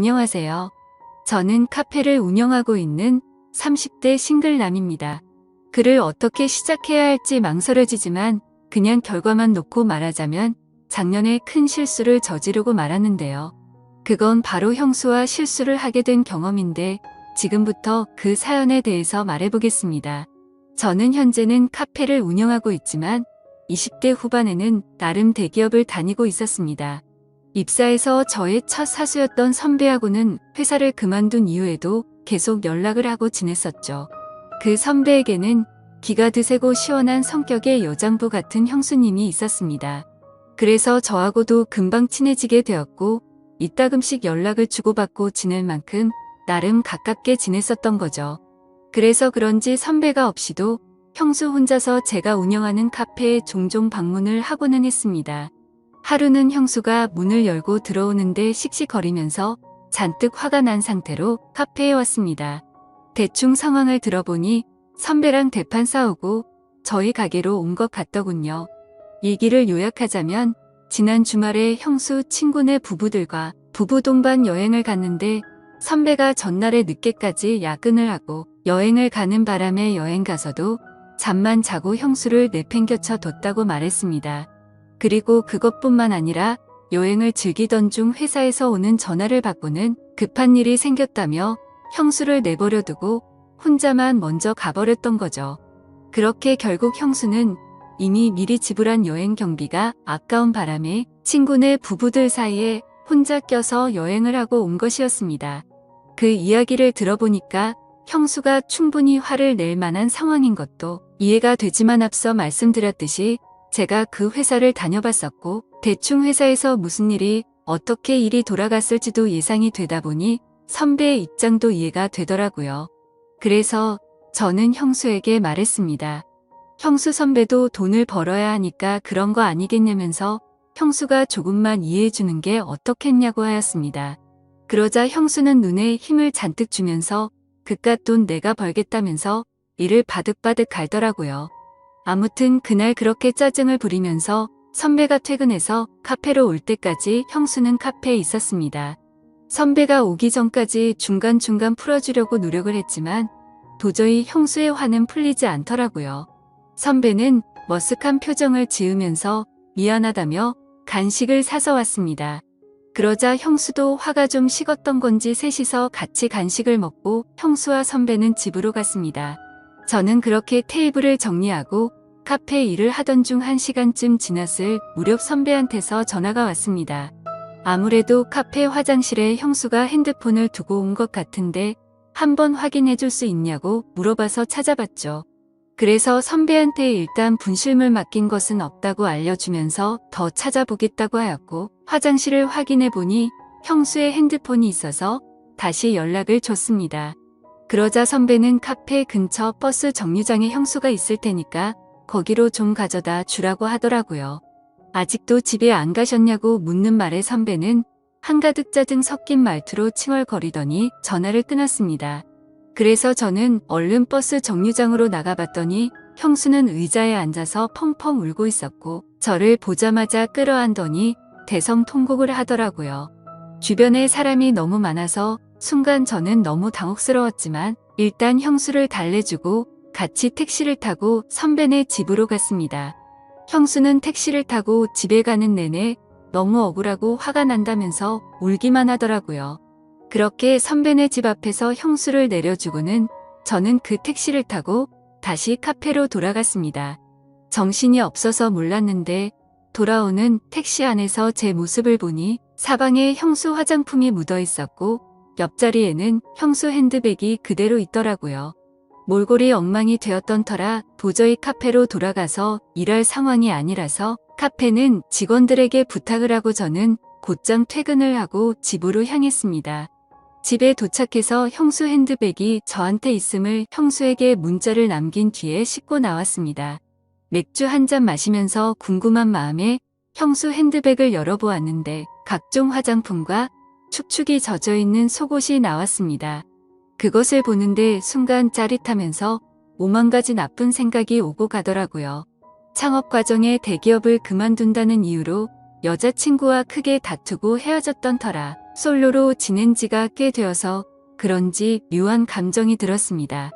안녕하세요. 저는 카페를 운영하고 있는 30대 싱글남입니다. 글을 어떻게 시작해야 할지 망설여지지만 그냥 결과만 놓고 말하자면 작년에 큰 실수를 저지르고 말았는데요. 그건 바로 형수와 실수를 하게 된 경험인데 지금부터 그 사연에 대해서 말해보겠습니다. 저는 현재는 카페를 운영하고 있지만 20대 후반에는 나름 대기업을 다니고 있었습니다. 입사해서 저의 첫 사수였던 선배하고는 회사를 그만둔 이후에도 계속 연락을 하고 지냈었죠. 그 선배에게는 기가 드세고 시원한 성격의 여장부 같은 형수님이 있었습니다. 그래서 저하고도 금방 친해지게 되었고 이따금씩 연락을 주고받고 지낼 만큼 나름 가깝게 지냈었던 거죠. 그래서 그런지 선배가 없이도 형수 혼자서 제가 운영하는 카페에 종종 방문을 하고는 했습니다. 하루는 형수가 문을 열고 들어오는데 씩씩거리면서 잔뜩 화가 난 상태로 카페에 왔습니다. 대충 상황을 들어보니 선배랑 대판 싸우고 저희 가게로 온 것 같더군요. 얘기를 요약하자면 지난 주말에 형수 친구네 부부들과 부부 동반 여행을 갔는데 선배가 전날에 늦게까지 야근을 하고 여행을 가는 바람에 여행 가서도 잠만 자고 형수를 내팽겨쳐 뒀다고 말했습니다. 그리고 그것뿐만 아니라 여행을 즐기던 중 회사에서 오는 전화를 받고는 급한 일이 생겼다며 형수를 내버려 두고 혼자만 먼저 가버렸던 거죠. 그렇게 결국 형수는 이미 미리 지불한 여행 경비가 아까운 바람에 친구네 부부들 사이에 혼자 껴서 여행을 하고 온 것이었습니다. 그 이야기를 들어보니까 형수가 충분히 화를 낼 만한 상황인 것도 이해가 되지만 앞서 말씀드렸듯이 제가 그 회사를 다녀봤었고 대충 회사에서 무슨 일이 어떻게 일이 돌아갔을지도 예상이 되다 보니 선배의 입장도 이해가 되더라고요. 그래서 저는 형수에게 말했습니다. 형수 선배도 돈을 벌어야 하니까 그런 거 아니겠냐면서 형수가 조금만 이해해주는 게 어떻겠냐고 하였습니다. 그러자 형수는 눈에 힘을 잔뜩 주면서 그깟 돈 내가 벌겠다면서 이를 바득바득 갈더라고요. 아무튼 그날 그렇게 짜증을 부리면서 선배가 퇴근해서 카페로 올 때까지 형수는 카페에 있었습니다. 선배가 오기 전까지 중간중간 풀어주려고 노력을 했지만 도저히 형수의 화는 풀리지 않더라고요. 선배는 머쓱한 표정을 지으면서 미안하다며 간식을 사서 왔습니다. 그러자 형수도 화가 좀 식었던 건지 셋이서 같이 간식을 먹고 형수와 선배는 집으로 갔습니다. 저는 그렇게 테이블을 정리하고 카페 일을 하던 중 1시간쯤 지났을 무렵 선배한테서 전화가 왔습니다. 아무래도 카페 화장실에 형수가 핸드폰을 두고 온 것 같은데 한번 확인해 줄 수 있냐고 물어봐서 찾아봤죠. 그래서 선배한테 일단 분실물 맡긴 것은 없다고 알려주면서 더 찾아보겠다고 하였고 화장실을 확인해 보니 형수의 핸드폰이 있어서 다시 연락을 줬습니다. 그러자 선배는 카페 근처 버스 정류장에 형수가 있을 테니까 거기로 좀 가져다 주라고 하더라고요. 아직도 집에 안 가셨냐고 묻는 말에 선배는 한가득 짜증 섞인 말투로 칭얼거리더니 전화를 끊었습니다. 그래서 저는 얼른 버스 정류장으로 나가봤더니 형수는 의자에 앉아서 펑펑 울고 있었고 저를 보자마자 끌어안더니 대성통곡을 하더라고요. 주변에 사람이 너무 많아서 순간 저는 너무 당혹스러웠지만 일단 형수를 달래주고 같이 택시를 타고 선배네 집으로 갔습니다. 형수는 택시를 타고 집에 가는 내내 너무 억울하고 화가 난다면서 울기만 하더라고요. 그렇게 선배네 집 앞에서 형수를 내려주고는 저는 그 택시를 타고 다시 카페로 돌아갔습니다. 정신이 없어서 몰랐는데 돌아오는 택시 안에서 제 모습을 보니 사방에 형수 화장품이 묻어 있었고 옆자리에는 형수 핸드백이 그대로 있더라고요. 몰골이 엉망이 되었던 터라 도저히 카페로 돌아가서 일할 상황이 아니라서 카페는 직원들에게 부탁을 하고 저는 곧장 퇴근을 하고 집으로 향했습니다. 집에 도착해서 형수 핸드백이 저한테 있음을 형수에게 문자를 남긴 뒤에 씻고 나왔습니다. 맥주 한 잔 마시면서 궁금한 마음에 형수 핸드백을 열어보았는데 각종 화장품과 축축이 젖어있는 속옷이 나왔습니다. 그것을 보는데 순간 짜릿하면서 오만 가지 나쁜 생각이 오고 가더라고요. 창업 과정에 대기업을 그만둔다는 이유로 여자친구와 크게 다투고 헤어졌던 터라 솔로로 지낸 지가 꽤 되어서 그런지 묘한 감정이 들었습니다.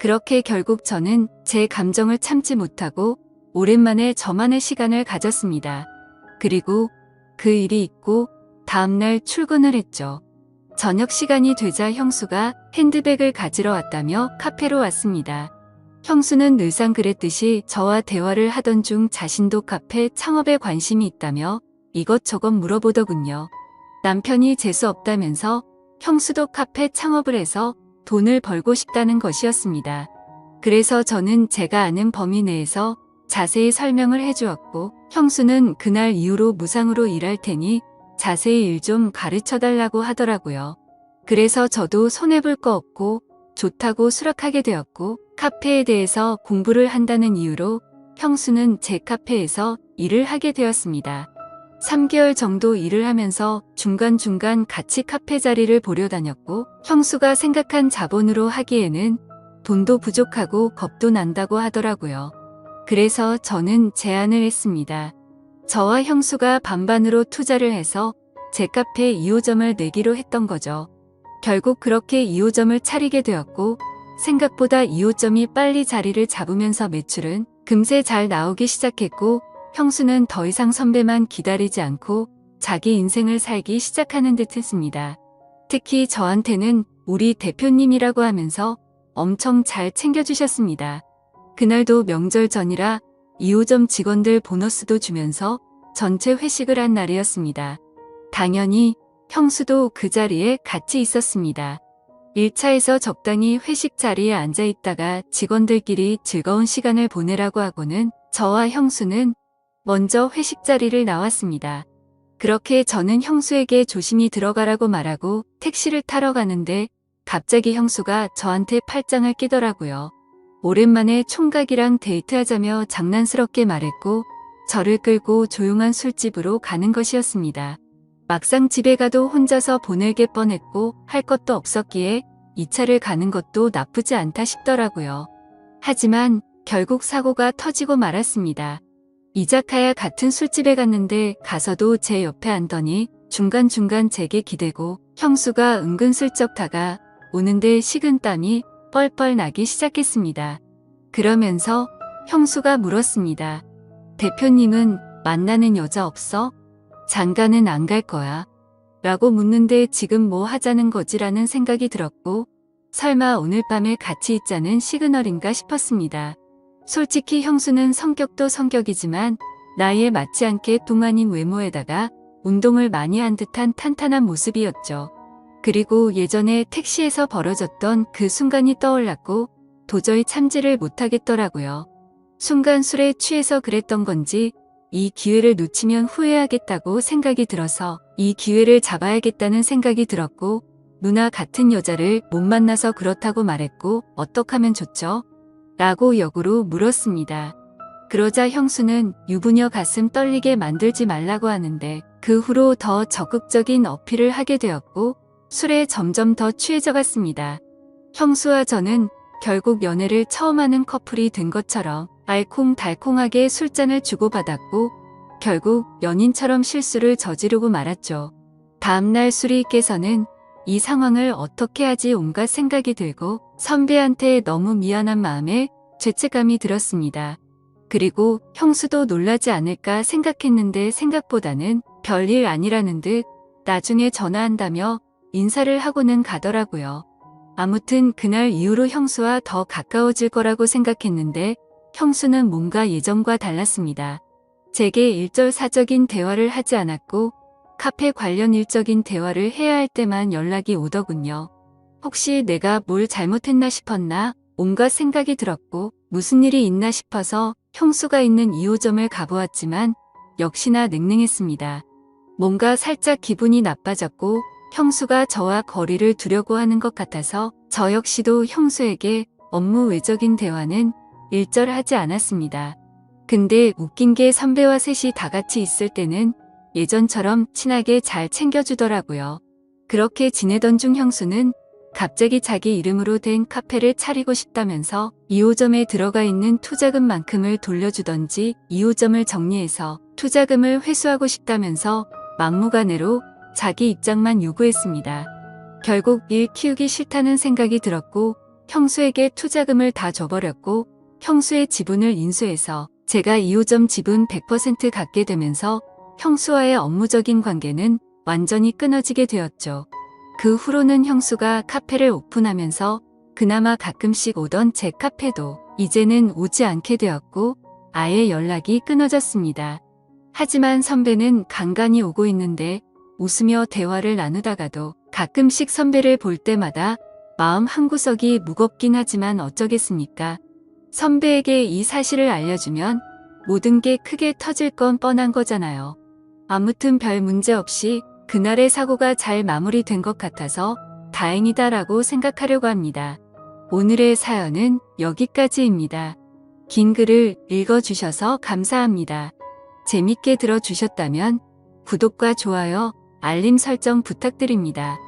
그렇게 결국 저는 제 감정을 참지 못하고 오랜만에 저만의 시간을 가졌습니다. 그리고 그 일이 있고 다음날 출근을 했죠. 저녁 시간이 되자 형수가 핸드백을 가지러 왔다며 카페로 왔습니다. 형수는 늘상 그랬듯이 저와 대화를 하던 중 자신도 카페 창업에 관심이 있다며 이것저것 물어보더군요. 남편이 재수 없다면서 형수도 카페 창업을 해서 돈을 벌고 싶다는 것이었습니다. 그래서 저는 제가 아는 범위 내에서 자세히 설명을 해주었고 형수는 그날 이후로 무상으로 일할 테니 자세히 일 좀 가르쳐 달라고 하더라고요. 그래서 저도 손해볼 거 없고 좋다고 수락하게 되었고 카페에 대해서 공부를 한다는 이유로 형수는 제 카페에서 일을 하게 되었습니다. 3개월 정도 일을 하면서 중간중간 같이 카페 자리를 보려 다녔고 형수가 생각한 자본으로 하기에는 돈도 부족하고 겁도 난다고 하더라고요. 그래서 저는 제안을 했습니다. 저와 형수가 반반으로 투자를 해서 제 카페 2호점을 내기로 했던 거죠. 결국 그렇게 2호점을 차리게 되었고 생각보다 2호점이 빨리 자리를 잡으면서 매출은 금세 잘 나오기 시작했고 형수는 더 이상 선배만 기다리지 않고 자기 인생을 살기 시작하는 듯 했습니다. 특히 저한테는 우리 대표님이라고 하면서 엄청 잘 챙겨주셨습니다. 그날도 명절 전이라 2호점 직원들 보너스도 주면서 전체 회식을 한 날이었습니다. 당연히 형수도 그 자리에 같이 있었습니다. 1차에서 적당히 회식 자리에 앉아 있다가 직원들끼리 즐거운 시간을 보내라고 하고는 저와 형수는 먼저 회식 자리를 나왔습니다. 그렇게 저는 형수에게 조심히 들어가라고 말하고 택시를 타러 가는데 갑자기 형수가 저한테 팔짱을 끼더라고요. 오랜만에 총각이랑 데이트하자며 장난스럽게 말했고 저를 끌고 조용한 술집으로 가는 것이었습니다. 막상 집에 가도 혼자서 보내게 뻔했고 할 것도 없었기에 2차를 가는 것도 나쁘지 않다 싶더라고요. 하지만 결국 사고가 터지고 말았습니다. 이자카야 같은 술집에 갔는데 가서도 제 옆에 앉더니 중간중간 제게 기대고 형수가 은근슬쩍 다가 오는데 식은땀이 뻘뻘 나기 시작했습니다. 그러면서 형수가 물었습니다. 대표님은 만나는 여자 없어? 장가는 안 갈 거야? 라고 묻는데 지금 뭐 하자는 거지라는 생각이 들었고 설마 오늘 밤에 같이 있자는 시그널인가 싶었습니다. 솔직히 형수는 성격도 성격이지만 나이에 맞지 않게 동안인 외모에다가 운동을 많이 한 듯한 탄탄한 모습이었죠. 그리고 예전에 택시에서 벌어졌던 그 순간이 떠올랐고 도저히 참지를 못하겠더라고요. 순간 술에 취해서 그랬던 건지 이 기회를 놓치면 후회하겠다고 생각이 들어서 이 기회를 잡아야겠다는 생각이 들었고 누나 같은 여자를 못 만나서 그렇다고 말했고 어떡하면 좋죠? 라고 역으로 물었습니다. 그러자 형수는 유부녀 가슴 떨리게 만들지 말라고 하는데 그 후로 더 적극적인 어필을 하게 되었고 술에 점점 더 취해져 갔습니다. 형수와 저는 결국 연애를 처음 하는 커플이 된 것처럼 알콩달콩하게 술잔을 주고받았고 결국 연인처럼 실수를 저지르고 말았죠. 다음날 술이 깨서는 이 상황을 어떻게 하지 온갖 생각이 들고 선배한테 너무 미안한 마음에 죄책감이 들었습니다. 그리고 형수도 놀라지 않을까 생각했는데 생각보다는 별일 아니라는 듯 나중에 전화한다며 인사를 하고는 가더라고요. 아무튼 그날 이후로 형수와 더 가까워질 거라고 생각했는데 형수는 뭔가 예전과 달랐습니다. 제게 일절사적인 대화를 하지 않았고 카페 관련 일적인 대화를 해야 할 때만 연락이 오더군요. 혹시 내가 뭘 잘못했나 싶었나 온갖 생각이 들었고 무슨 일이 있나 싶어서 형수가 있는 2호점을 가보았지만 역시나 냉랭했습니다. 뭔가 살짝 기분이 나빠졌고 형수가 저와 거리를 두려고 하는 것 같아서 저 역시도 형수에게 업무 외적인 대화는 일절하지 않았습니다. 근데 웃긴 게 선배와 셋이 다 같이 있을 때는 예전처럼 친하게 잘 챙겨주더라고요. 그렇게 지내던 중 형수는 갑자기 자기 이름으로 된 카페를 차리고 싶다면서 2호점에 들어가 있는 투자금만큼을 돌려주던지 2호점을 정리해서 투자금을 회수하고 싶다면서 막무가내로 자기 입장만 요구했습니다. 결국 일 키우기 싫다는 생각이 들었고 형수에게 투자금을 다 줘버렸고 형수의 지분을 인수해서 제가 2호점 지분 100% 갖게 되면서 형수와의 업무적인 관계는 완전히 끊어지게 되었죠. 그 후로는 형수가 카페를 오픈하면서 그나마 가끔씩 오던 제 카페도 이제는 오지 않게 되었고 아예 연락이 끊어졌습니다. 하지만 선배는 간간히 오고 있는데 웃으며 대화를 나누다가도 가끔씩 선배를 볼 때마다 마음 한구석이 무겁긴 하지만 어쩌겠습니까? 선배에게 이 사실을 알려주면 모든 게 크게 터질 건 뻔한 거잖아요. 아무튼 별 문제 없이 그날의 사고가 잘 마무리된 것 같아서 다행이다라고 생각하려고 합니다. 오늘의 사연은 여기까지입니다. 긴 글을 읽어주셔서 감사합니다. 재밌게 들어주셨다면 구독과 좋아요, 알림 설정 부탁드립니다.